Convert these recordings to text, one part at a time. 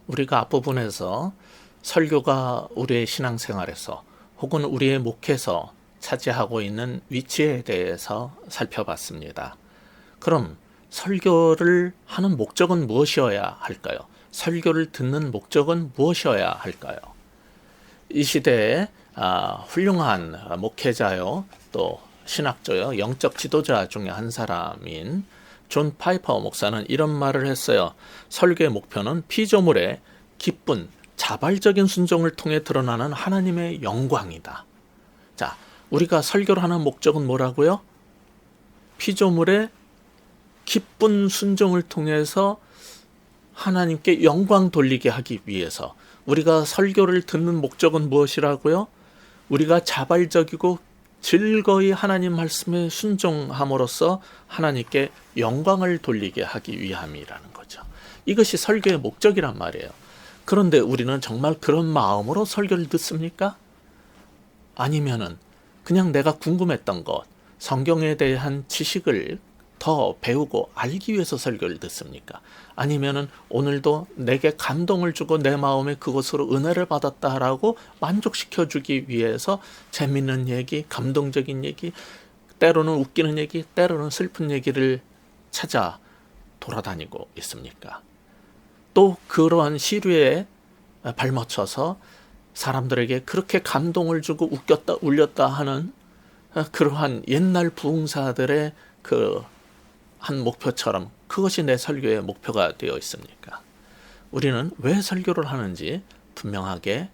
우리가 앞부분에서 설교가 우리의 신앙생활에서 혹은 우리의 목회에서 차지하고 있는 위치에 대해서 살펴봤습니다. 그럼 설교를 하는 목적은 무엇이어야 할까요? 설교를 듣는 목적은 무엇이어야 할까요? 이 시대에 훌륭한 목회자요, 또 신학자요, 영적 지도자 중에 한 사람인 존 파이퍼 목사는 이런 말을 했어요. 설교의 목표는 피조물의 기쁜 자발적인 순종을 통해 드러나는 하나님의 영광이다. 자, 우리가 설교를 하는 목적은 뭐라고요? 피조물의 기쁜 순종을 통해서 하나님께 영광 돌리게 하기 위해서. 우리가 설교를 듣는 목적은 무엇이라고요? 우리가 자발적이고 즐거이 하나님 말씀에 순종함으로써 하나님께 영광을 돌리게 하기 위함이라는 거죠. 이것이 설교의 목적이란 말이에요. 그런데 우리는 정말 그런 마음으로 설교를 듣습니까? 아니면은 그냥 내가 궁금했던 것, 성경에 대한 지식을 더 배우고 알기 위해서 설교를 듣습니까? 아니면은 오늘도 내게 감동을 주고 내 마음에 그것으로 은혜를 받았다라고 만족시켜주기 위해서 재밌는 얘기, 감동적인 얘기, 때로는 웃기는 얘기, 때로는 슬픈 얘기를 찾아 돌아다니고 있습니까? 또 그러한 시류에 발맞춰서 사람들에게 그렇게 감동을 주고 웃겼다 울렸다 하는 그러한 옛날 부흥사들의 그 한 목표처럼 그것이 내 설교의 목표가 되어 있습니까? 우리는 왜 설교를 하는지 분명하게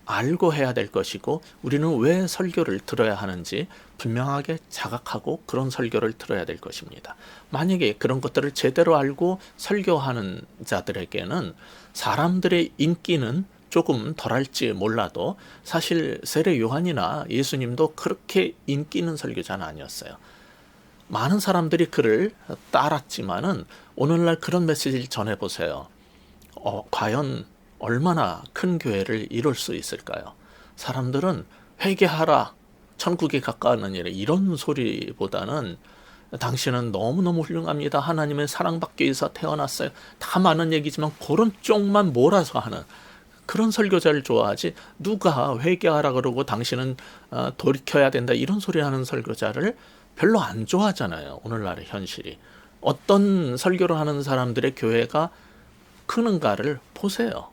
알고 해야 될 것이고, 우리는 왜 설교를 들어야 하는지 분명하게 자각하고 그런 설교를 들어야 될 것입니다. 만약에 그런 것들을 제대로 알고 설교하는 자들에게는 사람들의 인기는 조금 덜할지 몰라도 사실 세례 요한이나 예수님도 그렇게 인기 있는 설교자는 아니었어요. 많은 사람들이 그를 따랐지만은 오늘날 그런 메시지를 전해보세요. 과연 얼마나 큰 교회를 이룰 수 있을까요? 사람들은 회개하라, 천국에 가까워하는 일에 이런 소리보다는 당신은 너무너무 훌륭합니다. 하나님의 사랑받기 위해서 태어났어요. 다 많은 얘기지만 그런 쪽만 몰아서 하는 그런 설교자를 좋아하지, 누가 회개하라 그러고 당신은 돌이켜야 된다 이런 소리 하는 설교자를 별로 안 좋아하잖아요. 오늘날의 현실이. 어떤 설교를 하는 사람들의 교회가 크는가를 보세요.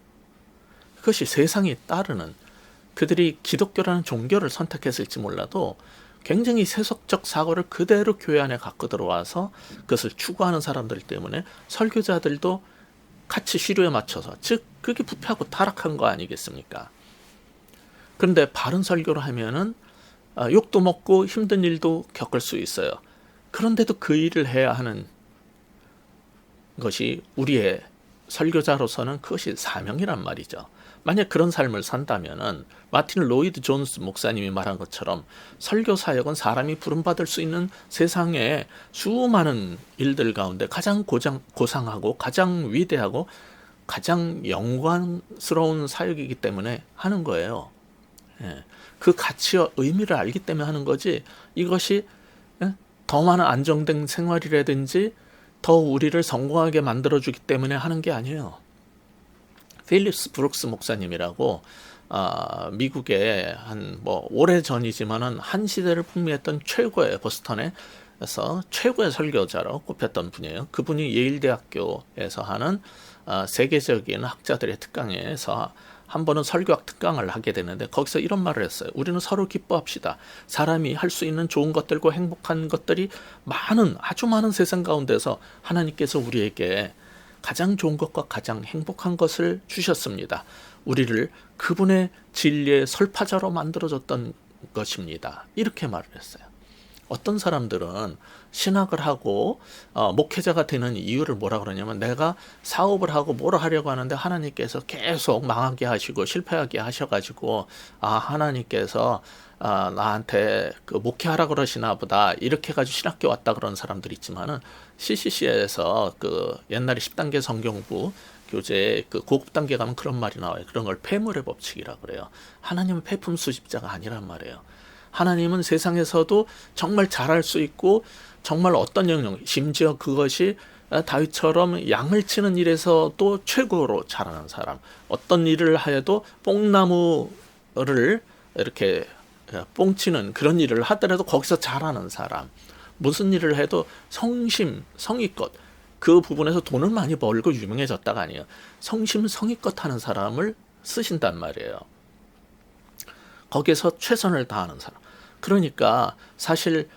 그것이 세상이 따르는, 그들이 기독교라는 종교를 선택했을지 몰라도 굉장히 세속적 사고를 그대로 교회 안에 갖고 들어와서 그것을 추구하는 사람들 때문에 설교자들도 같이 시류에 맞춰서, 즉 그게 부패하고 타락한 거 아니겠습니까? 그런데 바른 설교를 하면은 욕도 먹고 힘든 일도 겪을 수 있어요. 그런데도 그 일을 해야 하는 것이 우리의 설교자로서는 그것이 사명이란 말이죠. 만약 그런 삶을 산다면은 마틴 로이드 존스 목사님이 말한 것처럼 설교 사역은 사람이 부름받을 수 있는 세상의 수많은 일들 가운데 가장 고상하고 가장 위대하고 가장 영광스러운 사역이기 때문에 하는 거예요. 그 가치와 의미를 알기 때문에 하는 거지, 이것이 더 많은 안정된 생활이라든지 더 우리를 성공하게 만들어주기 때문에 하는 게 아니에요. 필립스 브룩스 목사님이라고 미국의 오래전이지만은 한 시대를 풍미했던 최고의, 보스턴에서 최고의 설교자로 꼽혔던 분이에요. 그분이 예일대학교에서 하는 세계적인 학자들의 특강에서 한 번은 설교학 특강을 하게 되는데 거기서 이런 말을 했어요. 우리는 서로 기뻐합시다. 사람이 할 수 있는 좋은 것들과 행복한 것들이 아주 많은 세상 가운데서 하나님께서 우리에게 가장 좋은 것과 가장 행복한 것을 주셨습니다. 우리를 그분의 진리의 설파자로 만들어줬던 것입니다. 이렇게 말을 했어요. 어떤 사람들은 신학을 하고 목회자가 되는 이유를 뭐라 그러냐면, 내가 사업을 하고 뭐라 하려고 하는데 하나님께서 계속 망하게 하시고 실패하게 하셔가지고 하나님께서 나한테 그 목회하라 그러시나 보다 이렇게 해가지고 신학교 왔다 그런 사람들이 있지만은, CCC에서 그 옛날에 10단계 성경부 교재 그 고급 단계 가면 그런 말이 나와요. 그런 걸 폐물의 법칙이라 그래요. 하나님은 폐품 수집자가 아니란 말이에요. 하나님은 세상에서도 정말 잘할 수 있고 정말 어떤 영역, 심지어 그것이 다윗처럼 양을 치는 일에서도 최고로 잘하는 사람, 어떤 일을 하여도 뽕나무를 이렇게 뽕치는 그런 일을 하더라도 거기서 잘하는 사람, 무슨 일을 해도 성의껏 그 부분에서 돈을 많이 벌고 유명해졌다가 아니에요. 성심성의껏 하는 사람을 쓰신단 말이에요. 거기에서 최선을 다하는 사람. 그러니까 사실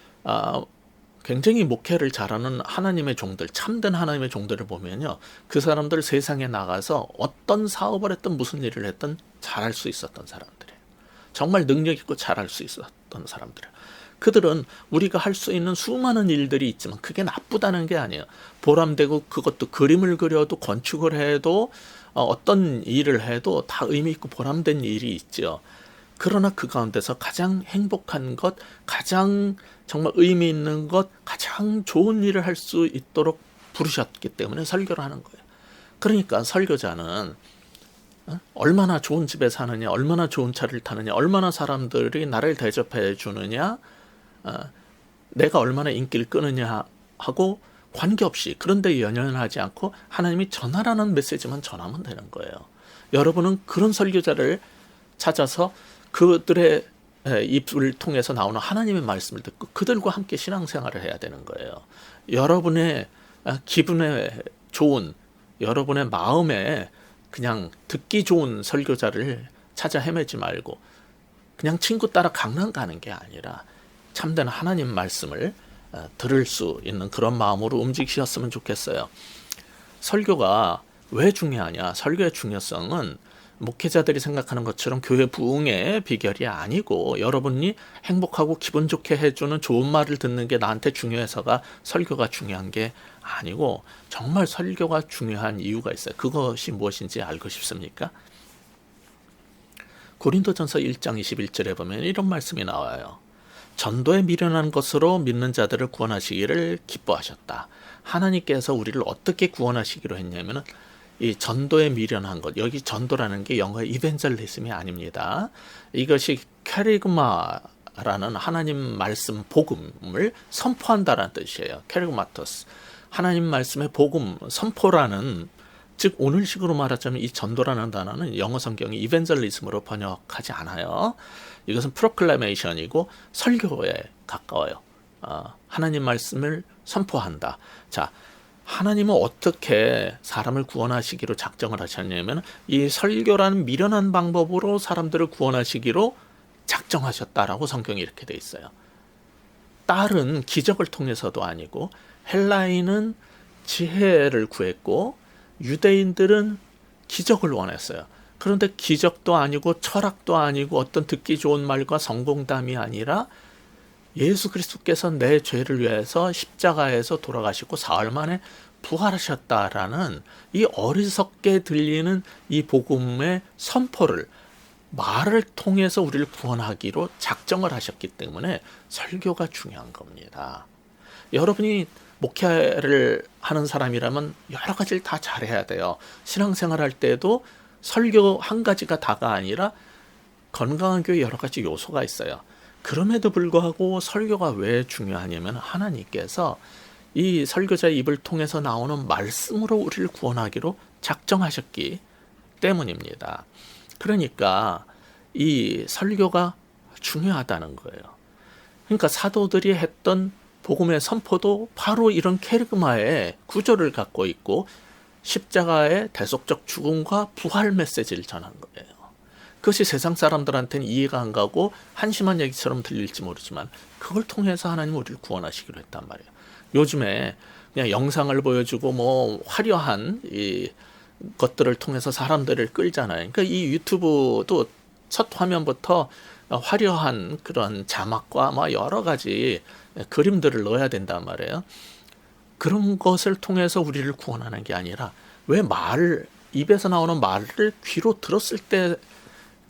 굉장히 목회를 잘하는 하나님의 종들, 참된 하나님의 종들을 보면요, 그 사람들 세상에 나가서 어떤 사업을 했든 무슨 일을 했든 잘할 수 있었던 사람들이에요. 정말 능력 있고 잘할 수 있었던 사람들이에요. 그들은 우리가 할 수 있는 수많은 일들이 있지만 그게 나쁘다는 게 아니에요. 보람되고 그것도 그림을 그려도 건축을 해도 어떤 일을 해도 다 의미 있고 보람된 일이 있죠. 그러나 그 가운데서 가장 행복한 것, 가장 정말 의미 있는 것, 가장 좋은 일을 할 수 있도록 부르셨기 때문에 설교를 하는 거예요. 그러니까 설교자는 얼마나 좋은 집에 사느냐, 얼마나 좋은 차를 타느냐, 얼마나 사람들이 나를 대접해 주느냐, 내가 얼마나 인기를 끄느냐 하고 관계없이, 그런데 연연하지 않고 하나님이 전하라는 메시지만 전하면 되는 거예요. 여러분은 그런 설교자를 찾아서 그들의 입을 통해서 나오는 하나님의 말씀을 듣고 그들과 함께 신앙생활을 해야 되는 거예요. 여러분의 기분에 좋은, 여러분의 마음에 그냥 듣기 좋은 설교자를 찾아 헤매지 말고 그냥 친구 따라 강남 가는 게 아니라 참된 하나님 말씀을 들을 수 있는 그런 마음으로 움직이셨으면 좋겠어요. 설교가 왜 중요하냐? 설교의 중요성은 목회자들이 생각하는 것처럼 교회 부흥의 비결이 아니고 여러분이 행복하고 기분 좋게 해주는 좋은 말을 듣는 게 나한테 중요해서가 설교가 중요한 게 아니고, 정말 설교가 중요한 이유가 있어요. 그것이 무엇인지 알고 싶습니까? 고린도전서 1장 21절에 보면 이런 말씀이 나와요. 전도에 미련한 것으로 믿는 자들을 구원하시기를 기뻐하셨다. 하나님께서 우리를 어떻게 구원하시기로 했냐면은 이 전도에 미련한 것, 여기 전도라는 게 영어의 이벤젤리즘이 아닙니다. 이것이 캐리그마라는 하나님 말씀 복음을 선포한다라는 뜻이에요. 캐리그마토스, 하나님 말씀의 복음 선포라는, 즉 오늘식으로 말하자면 이 전도라는 단어는 영어 성경이 이벤젤리즘으로 번역하지 않아요. 이것은 프로클레메이션이고 설교에 가까워요. 하나님 말씀을 선포한다. 자, 하나님은 어떻게 사람을 구원하시기로 작정을 하셨냐면 이 설교라는 미련한 방법으로 사람들을 구원하시기로 작정하셨다라고 성경이 이렇게 돼 있어요. 딸은 기적을 통해서도 아니고, 헬라인은 지혜를 구했고 유대인들은 기적을 원했어요. 그런데 기적도 아니고 철학도 아니고 어떤 듣기 좋은 말과 성공담이 아니라 예수 그리스도께서 내 죄를 위해서 십자가에서 돌아가시고 사흘 만에 부활하셨다라는 이 어리석게 들리는 이 복음의 선포를, 말을 통해서 우리를 구원하기로 작정을 하셨기 때문에 설교가 중요한 겁니다. 여러분이 목회를 하는 사람이라면 여러 가지를 다 잘해야 돼요. 신앙생활 할 때도 설교 한 가지가 다가 아니라 건강한 교회 여러 가지 요소가 있어요. 그럼에도 불구하고 설교가 왜 중요하냐면 하나님께서 이 설교자의 입을 통해서 나오는 말씀으로 우리를 구원하기로 작정하셨기 때문입니다. 그러니까 이 설교가 중요하다는 거예요. 그러니까 사도들이 했던 복음의 선포도 바로 이런 캐리그마의 구조를 갖고 있고 십자가의 대속적 죽음과 부활 메시지를 전한 거예요. 그것이 세상 사람들한테는 이해가 안 가고 한심한 얘기처럼 들릴지 모르지만 그걸 통해서 하나님 우리를 구원하시기로 했단 말이에요. 요즘에 그냥 영상을 보여주고 뭐 화려한 이 것들을 통해서 사람들을 끌잖아요. 그러니까 이 유튜브도 첫 화면부터 화려한 그런 자막과 뭐 여러 가지 그림들을 넣어야 된단 말이에요. 그런 것을 통해서 우리를 구원하는 게 아니라, 왜 말을, 입에서 나오는 말을 귀로 들었을 때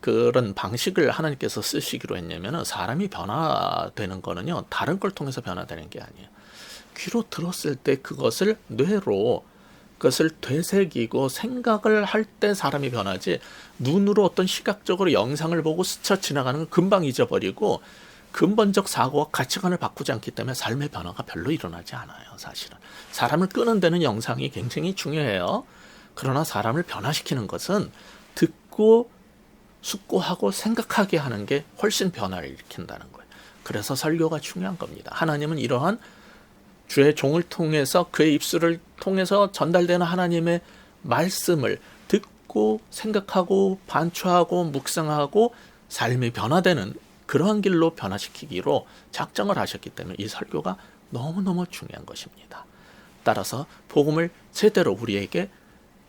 그런 방식을 하나님께서 쓰시기로 했냐면, 사람이 변화되는 거는요 다른 걸 통해서 변화되는 게 아니에요. 귀로 들었을 때 그것을 뇌로 그것을 되새기고 생각을 할 때 사람이 변하지, 눈으로 어떤 시각적으로 영상을 보고 스쳐 지나가는 건 금방 잊어버리고 근본적 사고와 가치관을 바꾸지 않기 때문에 삶의 변화가 별로 일어나지 않아요. 사실은 사람을 끄는 데는 영상이 굉장히 중요해요. 그러나 사람을 변화시키는 것은 듣고 숙고하고 생각하게 하는 게 훨씬 변화를 일으킨다는 거예요. 그래서 설교가 중요한 겁니다. 하나님은 이러한 주의 종을 통해서 그의 입술을 통해서 전달되는 하나님의 말씀을 듣고 생각하고 반추하고 묵상하고 삶이 변화되는 그러한 길로 변화시키기로 작정을 하셨기 때문에 이 설교가 너무너무 중요한 것입니다. 따라서 복음을 제대로 우리에게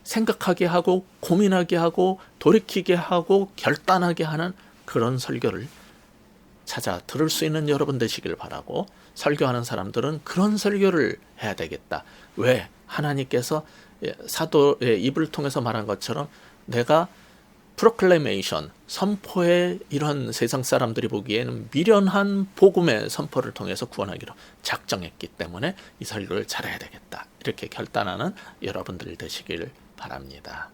생각하게 하고 고민하게 하고 돌이키게 하고 결단하게 하는 그런 설교를 찾아 들을 수 있는 여러분 되시길 바라고, 설교하는 사람들은 그런 설교를 해야 되겠다. 왜? 하나님께서 사도의 입을 통해서 말한 것처럼 내가 프로클레이메이션, 선포의 이런 세상 사람들이 보기에는 미련한 복음의 선포를 통해서 구원하기로 작정했기 때문에 이 설교를 잘해야 되겠다. 이렇게 결단하는 여러분들 되시길 바랍니다.